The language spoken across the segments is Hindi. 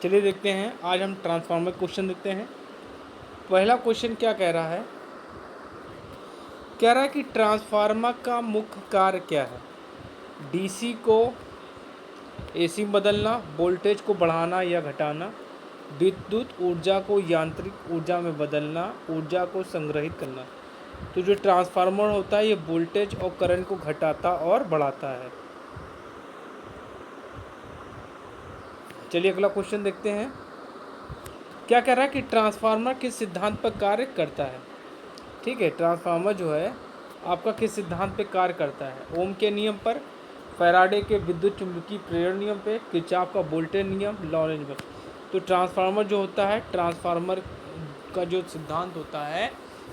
चलिए देखते हैं, आज हम ट्रांसफार्मर क्वेश्चन देखते हैं। पहला क्वेश्चन क्या कह रहा है? कह रहा है कि ट्रांसफार्मर का मुख्य कार्य क्या है? डीसी को एसी में बदलना, वोल्टेज को बढ़ाना या घटाना, विद्युत ऊर्जा को यांत्रिक ऊर्जा में बदलना, ऊर्जा को संग्रहित करना। तो जो ट्रांसफार्मर होता है ये वोल्टेज और करंट को घटाता और बढ़ाता है। चलिए अगला क्वेश्चन देखते हैं। क्या कह रहा है कि ट्रांसफार्मर किस सिद्धांत पर कार्य करता है? ठीक है, ट्रांसफार्मर जो है आपका किस सिद्धांत पे कार्य करता है? ओम के नियम पर, फैराडे के विद्युत चुंबकीय प्रेरण नियम पे, किरचॉफ का वोल्टेज नियम, लॉरेंज बल। तो ट्रांसफार्मर जो होता है, ट्रांसफार्मर का जो सिद्धांत होता है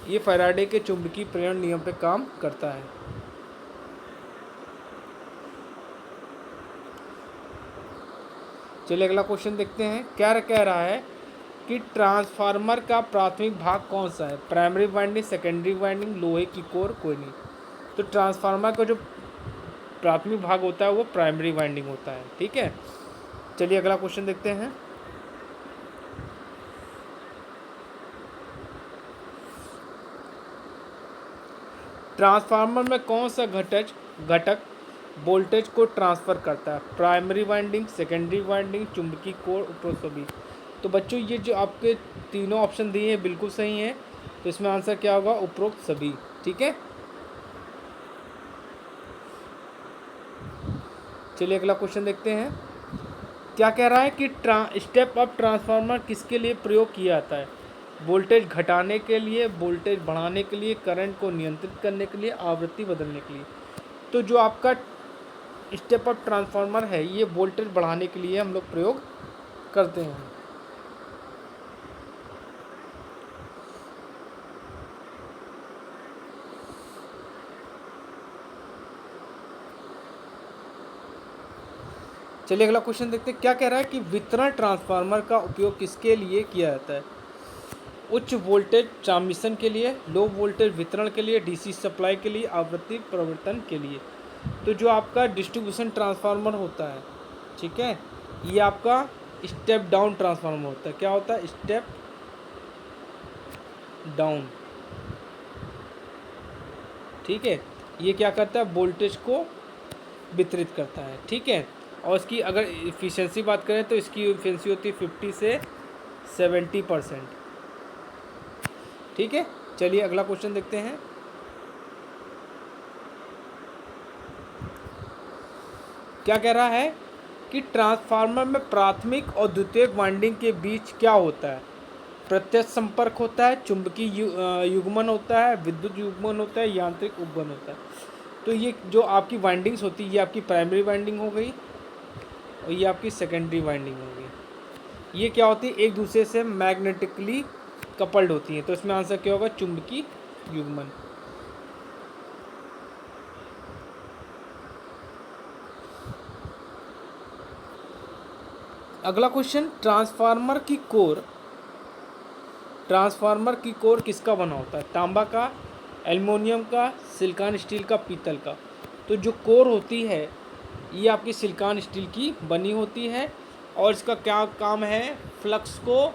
ये फैराडे के चुंबकीय प्रेरण नियम पे काम करता है। चलिए अगला क्वेश्चन देखते हैं। क्या कह रहा है कि ट्रांसफार्मर का प्राथमिक भाग कौन सा है? प्राइमरी वाइंडिंग, सेकेंडरी वाइंडिंग, लोहे की कोर, कोई नहीं। तो ट्रांसफार्मर का जो प्राथमिक भाग होता है वो प्राइमरी वाइंडिंग होता है। ठीक है, चलिए अगला क्वेश्चन देखते हैं। ट्रांसफार्मर में कौन सा घटक वोल्टेज को ट्रांसफर करता है? प्राइमरी वाइंडिंग, सेकेंडरी वाइंडिंग, चुंबकीय कोर, उपरोक्त सभी। तो बच्चों ये जो आपके तीनों ऑप्शन दिए हैं बिल्कुल सही हैं, तो इसमें आंसर क्या होगा? उपरोक्त सभी। ठीक है, चलिए अगला क्वेश्चन देखते हैं। क्या कह रहा है कि स्टेप अप ट्रांसफार्मर किसके लिए प्रयोग किया जाता है? वोल्टेज घटाने के लिए, वोल्टेज बढ़ाने के लिए, करंट को नियंत्रित करने के लिए, आवृत्ति बदलने के लिए। तो जो आपका स्टेप अप ट्रांसफार्मर है ये वोल्टेज बढ़ाने के लिए हम लोग प्रयोग करते हैं। चलिए अगला क्वेश्चन देखते हैं। क्या कह रहा है कि वितरण ट्रांसफार्मर का उपयोग किसके लिए किया जाता है? उच्च वोल्टेज ट्रांसमिशन के लिए, लो वोल्टेज वितरण के लिए, डीसी सप्लाई के लिए, आवृत्ति परिवर्तन के लिए। तो जो आपका डिस्ट्रीब्यूशन ट्रांसफार्मर होता है, ठीक है, ये आपका स्टेप डाउन ट्रांसफार्मर होता है। क्या होता है? Step down. ठीक है, ये क्या करता है? वोल्टेज को वितरित करता है। ठीक है, और इसकी अगर इफ़िशेंसी बात करें तो इसकी इफ़िशेंसी होती है 50 से 70%। ठीक है, चलिए अगला क्वेश्चन देखते हैं। क्या कह रहा है कि ट्रांसफार्मर में प्राथमिक और द्वितीयक वाइंडिंग के बीच क्या होता है? प्रत्यक्ष संपर्क होता है, चुंबकीय युग्मन होता है, विद्युत युग्मन होता है, यांत्रिक उपगमन होता है। तो ये जो आपकी वाइंडिंग्स होती है ये आपकी प्राइमरी वाइंडिंग हो गई और ये आपकी सेकेंडरी वाइंडिंग हो गई। ये क्या होती है? एक दूसरे से मैग्नेटिकली कपल्ड होती है। तो इसमें आंसर क्या होगा? चुंबकीय युग्मन। अगला क्वेश्चन, ट्रांसफार्मर की कोर किसका बना होता है? तांबा का, एल्युमिनियम का, सिलिकॉन स्टील का, पीतल का। तो जो कोर होती है ये आपकी सिलिकॉन स्टील की बनी होती है और इसका क्या काम है? फ्लक्स को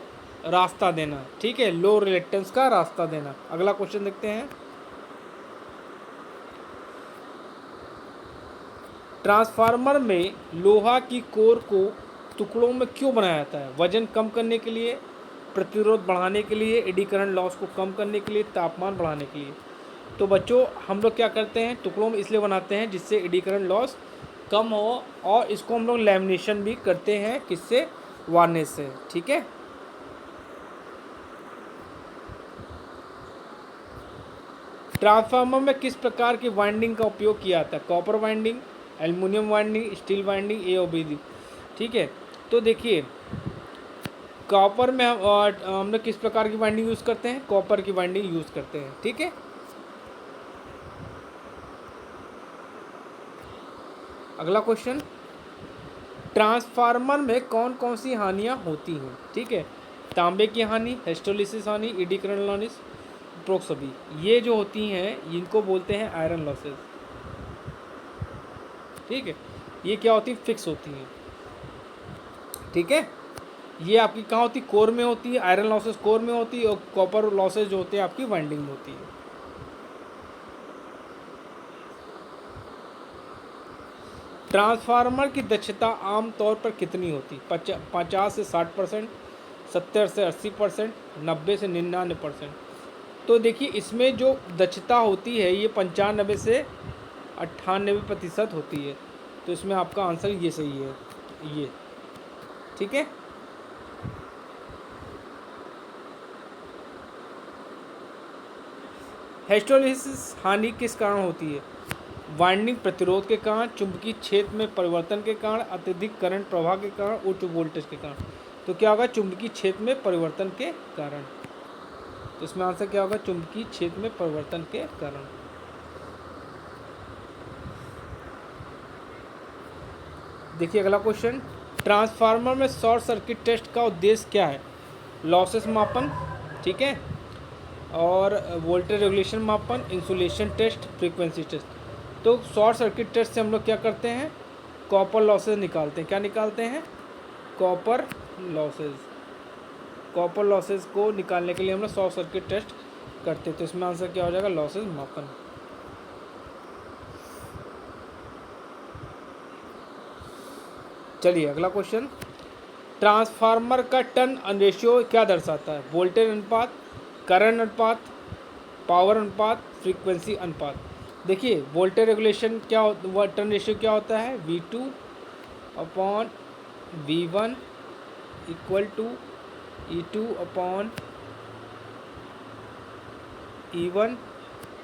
रास्ता देना। ठीक है, लो रिलेक्टेंस का रास्ता देना। अगला क्वेश्चन देखते हैं। ट्रांसफार्मर में लोहा की कोर को टुकड़ों में क्यों बनाया जाता है? वजन कम करने के लिए, प्रतिरोध बढ़ाने के लिए, एडी करंट लॉस को कम करने के लिए, तापमान बढ़ाने के लिए। तो बच्चों हम लोग क्या करते हैं? टुकड़ों में इसलिए बनाते हैं जिससे एडी करंट लॉस कम हो, और इसको हम लोग लैमिनेशन भी करते हैं। किससे? वार्निश से। ठीक है, ट्रांसफार्मर में किस प्रकार की वाइंडिंग का उपयोग किया जाता है? Copper winding, aluminium winding, steel winding, A और बी। ठीक है, तो देखिए कॉपर में हम लोग किस प्रकार की वाइंडिंग यूज़ करते हैं? कॉपर की वाइंडिंग यूज़ करते हैं। ठीक है, अगला क्वेश्चन, ट्रांसफार्मर में कौन कौन सी हानियाँ होती हैं? ठीक है, तांबे की हानि, हिस्टोलिसिस हानि, एडी करंट लॉस, उपरोक्त सभी। ये जो होती हैं इनको बोलते हैं आयरन लॉसेस। ठीक है, ये क्या होती है? फिक्स होती हैं। ठीक है, ये आपकी कहाँ होती है, कोर में होती है। आयरन लॉसेज कोर में होती है और कॉपर लॉसेज जो होते हैं आपकी वाइंडिंग में होती है। ट्रांसफार्मर की दक्षता आमतौर पर कितनी होती है? 50 से 60%, 70 से 80%, 90 से 99%। तो देखिए इसमें जो दक्षता होती है ये 95 से 98% होती है। तो इसमें आपका आंसर ये सही है, ये ठीक है। हिस्टोलिसिस हानि किस कारण होती है? वाइंडिंग प्रतिरोध के कारण, चुंबकीय क्षेत्र में परिवर्तन के कारण, अत्यधिक करंट प्रवाह के कारण, उच्च वोल्टेज के कारण। तो क्या होगा? चुंबकीय क्षेत्र में परिवर्तन के कारण। तो इसमें आंसर क्या होगा? चुंबकीय क्षेत्र में परिवर्तन के कारण। देखिए अगला क्वेश्चन, ट्रांसफार्मर में शॉर्ट सर्किट टेस्ट का उद्देश्य क्या है? लॉसेस मापन, ठीक है, और वोल्टेज रेगुलेशन मापन, इंसुलेशन टेस्ट, फ्रीक्वेंसी टेस्ट। तो शॉर्ट सर्किट टेस्ट से हम लोग क्या करते हैं? कॉपर लॉसेज निकालते हैं। क्या निकालते हैं? Copper losses. कॉपर लॉसेज को निकालने के लिए हम लोग शॉर्ट सर्किट टेस्ट करते हैं। तो इसमें आंसर क्या हो जाएगा? लॉसेज मापन। चलिए अगला क्वेश्चन, ट्रांसफार्मर का टर्न रेशियो क्या दर्शाता है? वोल्टेज अनुपात, करंट अनुपात, पावर अनुपात, फ्रीक्वेंसी अनुपात। देखिए वोल्टेज रेगुलेशन क्या टर्न रेशियो क्या होता है? V2/V1 equal to E2/E1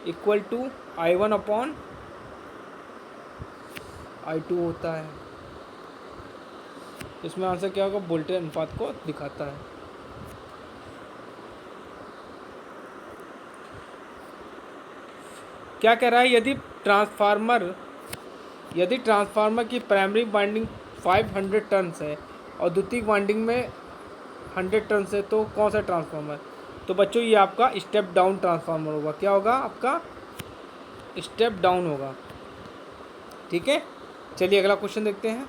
equal to I1/I2 होता है। इसमें आंसर क्या होगा? वोल्टेज अनुपात को दिखाता है। क्या कह रहा है? यदि ट्रांसफार्मर की प्राइमरी वाइंडिंग 500 टर्न्स है और द्वितीयक वाइंडिंग में 100 टर्न्स है तो कौन सा ट्रांसफार्मर? तो बच्चों ये आपका स्टेप डाउन ट्रांसफार्मर होगा। क्या होगा? आपका स्टेप डाउन होगा, ठीक है। चलिए अगला क्वेश्चन देखते हैं।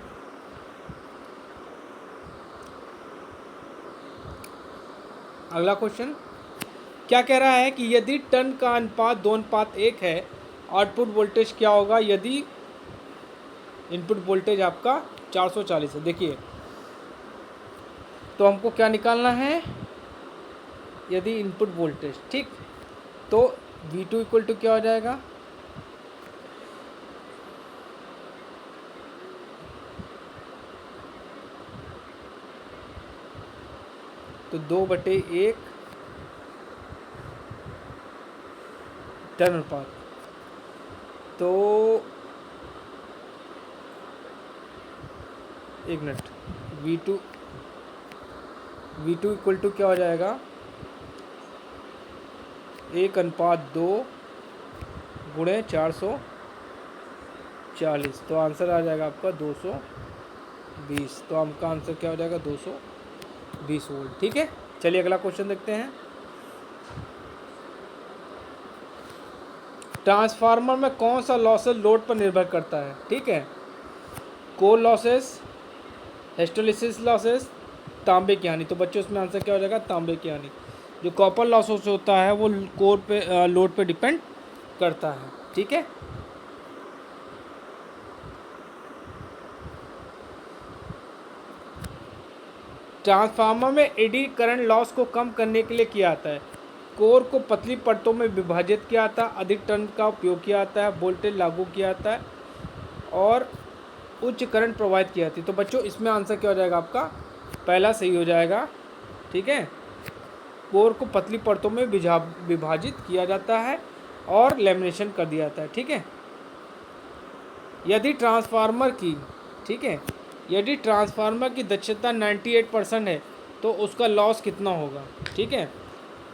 अगला क्वेश्चन क्या कह रहा है कि यदि टर्न का अनुपात 2:1 है, आउटपुट वोल्टेज क्या होगा यदि इनपुट वोल्टेज आपका 440 है? देखिए तो हमको क्या निकालना है? यदि इनपुट वोल्टेज, ठीक, तो V2 इक्वल टू क्या हो जाएगा? तो 2/1 टर्न अनुपात। तो एक मिनट, V2 इक्वल टू क्या हो जाएगा? 1/2 गुणे 440। तो आंसर आ जाएगा आपका 220। तो आपका आंसर क्या हो जाएगा? 220 वोल्ट, ठीक है। चलिए अगला क्वेश्चन देखते हैं। ट्रांसफार्मर में कौन सा लॉसेस लोड पर निर्भर करता है? ठीक है, कोर लॉसेस, हिस्टोलिसिस लॉसेस, तांबे की हानि। तो बच्चों इसमें आंसर क्या हो जाएगा? तांबे की हानि। जो कॉपर लॉसेस होता है वो कोर पे लोड पे डिपेंड करता है, ठीक है। ट्रांसफार्मर में एडी करंट लॉस को कम करने के लिए किया जाता है। कोर को पतली परतों में विभाजित किया जाता है, अधिक टर्न का उपयोग किया जाता है, वोल्टेज लागू किया जाता है और उच्च करंट प्रवाहित की जाती है। तो बच्चों इसमें आंसर क्या हो जाएगा? आपका पहला सही हो जाएगा, ठीक है। कोर को पतली परतों में विभाजित किया जाता है और लेमिनेशन कर दिया जाता है, ठीक है। यदि ट्रांसफार्मर की, ठीक है, यदि ट्रांसफार्मर की दक्षता 98% है तो उसका लॉस कितना होगा? ठीक है,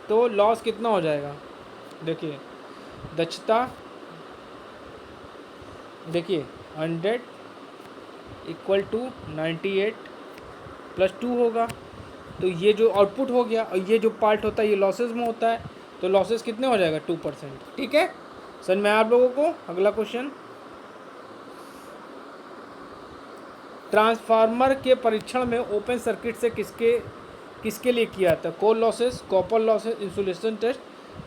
तो लॉस कितना हो जाएगा? देखिए दक्षता, देखिए 100 इक्वल टू 98 प्लस 2 होगा। तो ये जो आउटपुट हो गया और ये जो पार्ट होता है ये लॉसेस में होता है। तो लॉसेस कितने हो जाएगा? 2%, ठीक है। समझ में आप लोगों को? अगला क्वेश्चन, ट्रांसफार्मर के परीक्षण में ओपन सर्किट से किसके लिए किया था? Core losses, copper losses, insulation test,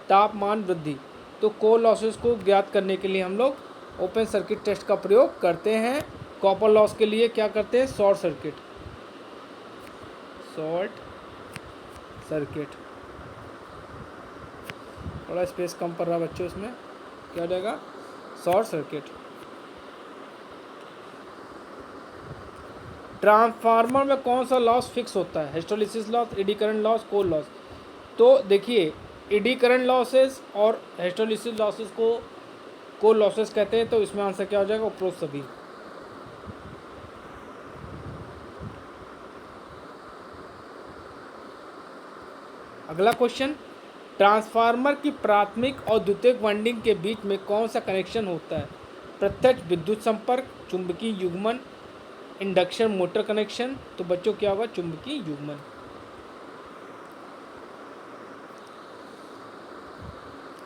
तापमान वृद्धि। तो कोर लॉसेस को ज्ञात करने के लिए हम लोग ओपन सर्किट टेस्ट का प्रयोग करते हैं। कॉपर लॉस के लिए क्या करते हैं? शॉर्ट सर्किट थोड़ा स्पेस कम पड़ रहा है बच्चों, इसमें क्या हो जाएगा? Short circuit. ट्रांसफार्मर में कौन सा लॉस फिक्स होता है? Hysteresis loss, eddy current loss, core loss. तो देखिए, एडी करंट लॉसेस और हिस्टोलिसिस लॉसेस को कोर लॉसेस कहते हैं। तो इसमें आंसर क्या हो जाएगा? उपरोक्त सभी। अगला क्वेश्चन, ट्रांसफार्मर की प्राथमिक और द्वितीयक वाइंडिंग के बीच में कौन सा कनेक्शन होता है? प्रत्यक्ष विद्युत संपर्क, चुंबकीय युग्मन, इंडक्शन मोटर कनेक्शन। तो बच्चों क्या होगा? चुंबकीय युग्मन।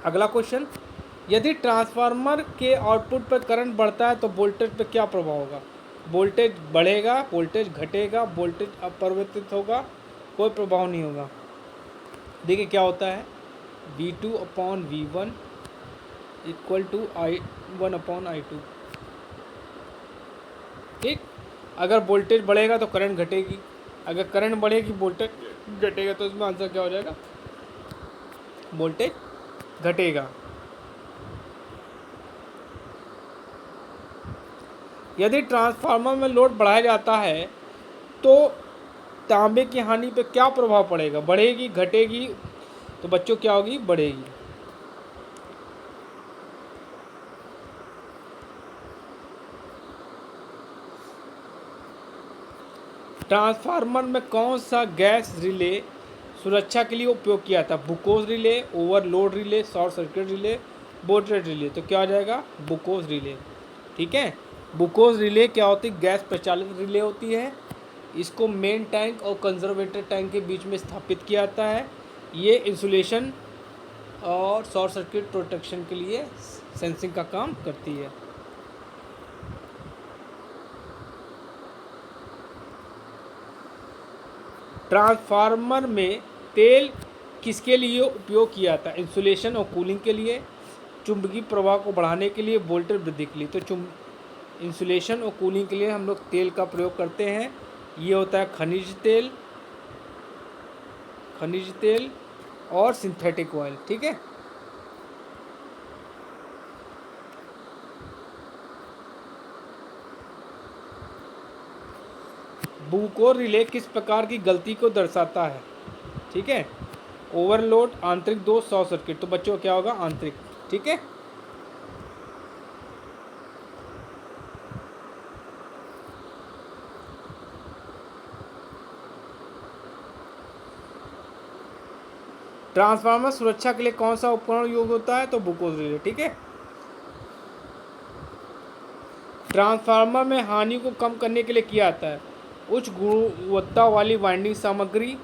अगला क्वेश्चन, यदि ट्रांसफार्मर के आउटपुट पर करंट बढ़ता है तो वोल्टेज पर क्या प्रभाव होगा? वोल्टेज बढ़ेगा, वोल्टेज घटेगा, वोल्टेज अपरिवर्तित होगा, कोई प्रभाव नहीं होगा। देखिए क्या होता है, V2/V1 इक्वल टू I1/I2। ठीक, अगर वोल्टेज बढ़ेगा तो करंट घटेगी, अगर करंट बढ़ेगी वोल्टेज घटेगा। तो इसमें आंसर क्या हो जाएगा? वोल्टेज घटेगा। यदि ट्रांसफार्मर में लोड बढ़ाया जाता है तो तांबे की हानि पे क्या प्रभाव पड़ेगा? बढ़ेगी, घटेगी? तो बच्चों क्या होगी? बढ़ेगी। ट्रांसफार्मर में कौन सा गैस रिले सुरक्षा के लिए उपयोग किया था? Buchholz relay, overload relay, short circuit relay, बोटेड रिले। तो क्या हो जाएगा? Buchholz relay. ठीक है, बुकोज रिले क्या होती है? गैस प्रचालित रिले होती है। इसको मेन टैंक और कंजर्वेटर टैंक के बीच में स्थापित किया जाता है। ये इंसुलेशन और शॉर्ट सर्किट प्रोटेक्शन के लिए सेंसिंग का काम करती है। ट्रांसफार्मर में तेल किसके लिए उपयोग किया था? इंसुलेशन और कूलिंग के लिए, चुंबकीय प्रवाह को बढ़ाने के लिए, वोल्टेज वृद्धि के लिए। तो इंसुलेशन और कूलिंग के लिए हम लोग तेल का प्रयोग करते हैं। ये होता है खनिज तेल और सिंथेटिक ऑयल। ठीक है, बुकोर रिले किस प्रकार की गलती को दर्शाता है? ठीक है, ओवरलोड, आंतरिक दोष, शॉर्ट सर्किट। तो बच्चों क्या होगा? आंतरिक। ठीक है, ट्रांसफार्मर सुरक्षा के लिए कौन सा उपकरण योग्य होता है? तो बुकोज रिले। ठीक है, ट्रांसफार्मर में हानि को कम करने के लिए किया जाता है उच्च गुणवत्ता वाली वाइंडिंग सामग्री,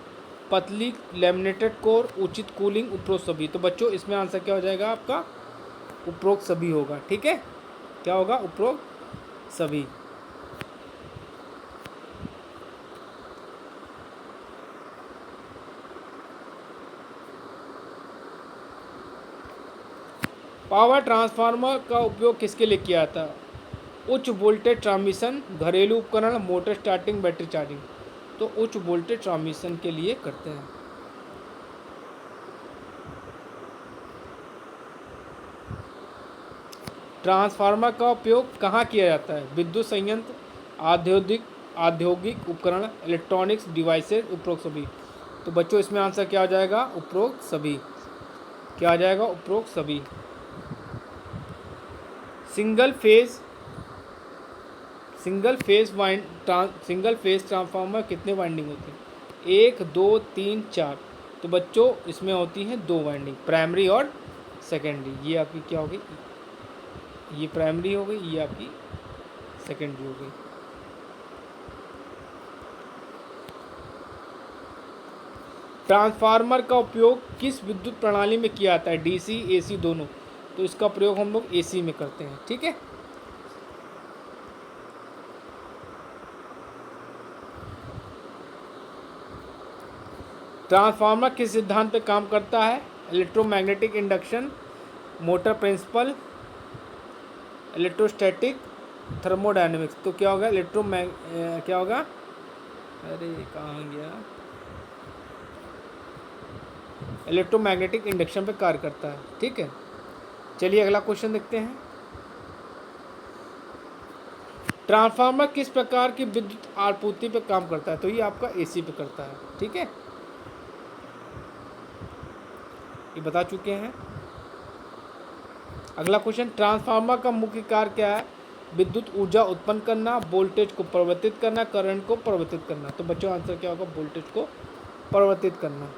पतली लैमिनेटेड कोर, उचित कूलिंग, उपरोक्त सभी। तो बच्चों इसमें आंसर क्या हो जाएगा आपका? उपरोक्त सभी होगा। ठीक है, क्या होगा? उपरोक्त सभी। पावर ट्रांसफार्मर का उपयोग किसके लिए किया था? उच्च वोल्टेज ट्रांसमिशन, घरेलू उपकरण, मोटर स्टार्टिंग, बैटरी चार्जिंग। तो उच्च वोल्टेज ट्रांसमिशन के लिए करते हैं। ट्रांसफार्मर का उपयोग कहाँ किया जाता है? विद्युत संयंत्र, औद्योगिक उपकरण, इलेक्ट्रॉनिक्स डिवाइसेस, उपरोक्त सभी। तो बच्चों इसमें आंसर क्या हो जाएगा? उपरोक्त सभी। क्या आ जाएगा? उपरोक्त सभी। सिंगल फेज ट्रांसफार्मर कितने वाइंडिंग होती है? 1, 2, 3, 4। तो बच्चों इसमें होती हैं 2 वाइंडिंग, प्राइमरी और सेकेंडरी। ये आपकी क्या होगी? ये प्राइमरी हो गई, ये आपकी सेकेंडरी हो गई। ट्रांसफार्मर का उपयोग किस विद्युत प्रणाली में किया जाता है? डीसी, एसी दोनों। तो इसका प्रयोग हम लोग एसी में करते हैं। ठीक है, ट्रांसफार्मर किस सिद्धांत पे काम करता है? Electromagnetic induction, motor principle, electrostatic, thermodynamics. तो क्या होगा? क्या होगा? अरे कहाँ गया? इलेक्ट्रोमैग्नेटिक इंडक्शन पे कार्य करता है। ठीक है, चलिए अगला क्वेश्चन देखते हैं। ट्रांसफार्मर किस प्रकार की विद्युत आपूर्ति पे काम करता है? तो ये आपका एसी पे करता है। ठीक है, ये बता चुके हैं। अगला क्वेश्चन, ट्रांसफार्मर का मुख्य कार्य क्या है? विद्युत ऊर्जा उत्पन्न करना, वोल्टेज को परिवर्तित करना, करंट को परिवर्तित करना। तो बच्चों आंसर क्या होगा? वोल्टेज को परिवर्तित करना।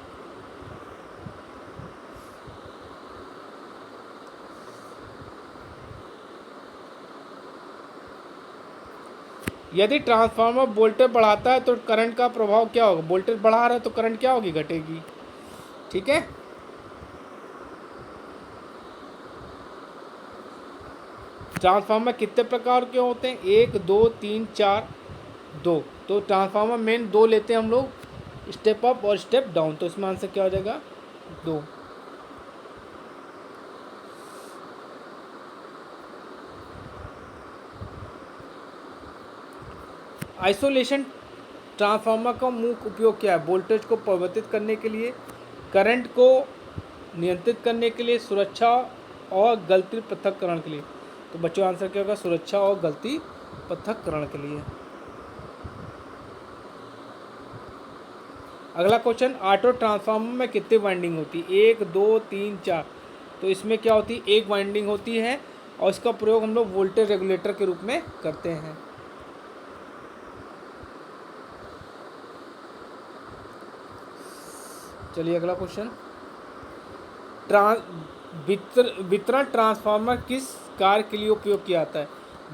यदि ट्रांसफार्मर वोल्टेज बढ़ाता है तो करंट का प्रभाव क्या होगा? वोल्टेज बढ़ा रहा है तो करंट क्या होगी? घटेगी। ठीक है, ट्रांसफार्मर कितने प्रकार के होते हैं? 1, 2, 3, 4, 2। तो ट्रांसफार्मर मेन 2 लेते हैं हम लोग, स्टेप अप और स्टेप डाउन। तो इसमें आंसर क्या हो जाएगा? 2। आइसोलेशन ट्रांसफार्मर का मुख्य उपयोग क्या है? वोल्टेज को परिवर्तित करने के लिए, करंट को नियंत्रित करने के लिए, सुरक्षा और गलती पृथक्करण के लिए। तो बच्चों आंसर क्या होगा? सुरक्षा और गलती पृथक्करण के लिए। अगला क्वेश्चन, ऑटो ट्रांसफार्मर में कितनी वाइंडिंग होती है? 1, 2, 3, 4। तो इसमें क्या होती है? एक वाइंडिंग होती है और इसका प्रयोग हम लोग वोल्टेज रेगुलेटर के रूप में करते हैं। चलिए अगला क्वेश्चन, वितरण ट्रांसफार्मर किस कार्य के लिए उपयोग किया जाता है?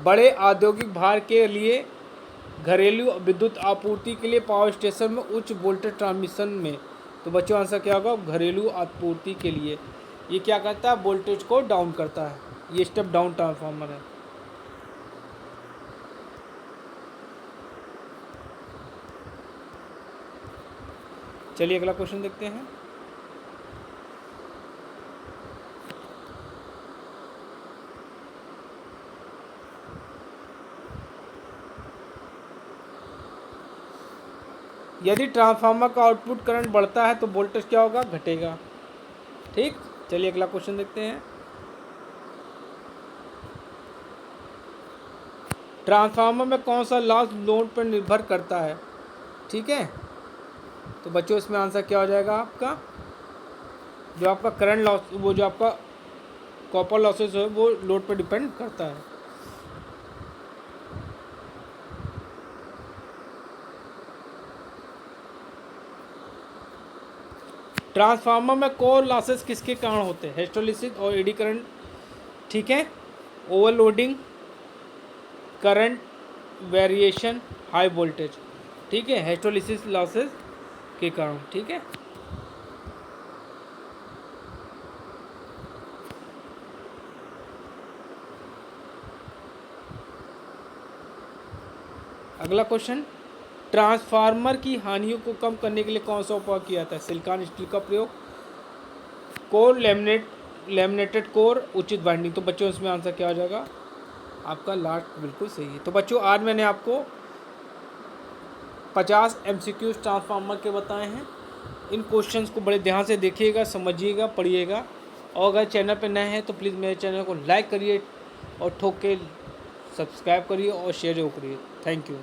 बड़े औद्योगिक भार के लिए, घरेलू विद्युत आपूर्ति के लिए, पावर स्टेशन में, उच्च वोल्टेज ट्रांसमिशन में। तो बच्चों आंसर क्या होगा? घरेलू आपूर्ति के लिए। ये क्या करता है? वोल्टेज को डाउन करता है। ये स्टेप डाउन ट्रांसफार्मर है। चलिए अगला क्वेश्चन देखते हैं। यदि ट्रांसफार्मर का आउटपुट करंट बढ़ता है तो वोल्टेज क्या होगा? घटेगा। ठीक, चलिए अगला क्वेश्चन देखते हैं। ट्रांसफार्मर में कौन सा लॉस लोड पर निर्भर करता है? ठीक है, तो बच्चों इसमें आंसर क्या हो जाएगा आपका? जो आपका करंट लॉस, वो जो आपका कॉपर लॉसेस है वो लोड पर डिपेंड करता है। ट्रांसफार्मर में कोर लॉसेस किसके कारण होते हैं? हिस्टैरिसीस और एडी करंट। ठीक है, overloading, current variation, high voltage. ठीक है, हिस्टैरिसीस लॉसेस के कारण। ठीक है, अगला क्वेश्चन, ट्रांसफार्मर की हानियों को कम करने के लिए कौन सा उपाय किया जाता है? सिलिकॉन स्टील का प्रयोग, कोर लेमिनेटेड कोर, उचित बाइंडिंग। तो बच्चों इसमें आंसर क्या हो जाएगा? आपका लास्ट बिल्कुल सही है। तो बच्चों आज मैंने आपको 50 MCQs ट्रांसफार्मर के बताए हैं। इन क्वेश्चंस को बड़े ध्यान से देखिएगा, समझिएगा, पढ़िएगा। और अगर चैनल पर नए हैं तो प्लीज़ मेरे चैनल को लाइक करिए और ठोक के सब्सक्राइब करिए और शेयर जरूर करिए। Thank you.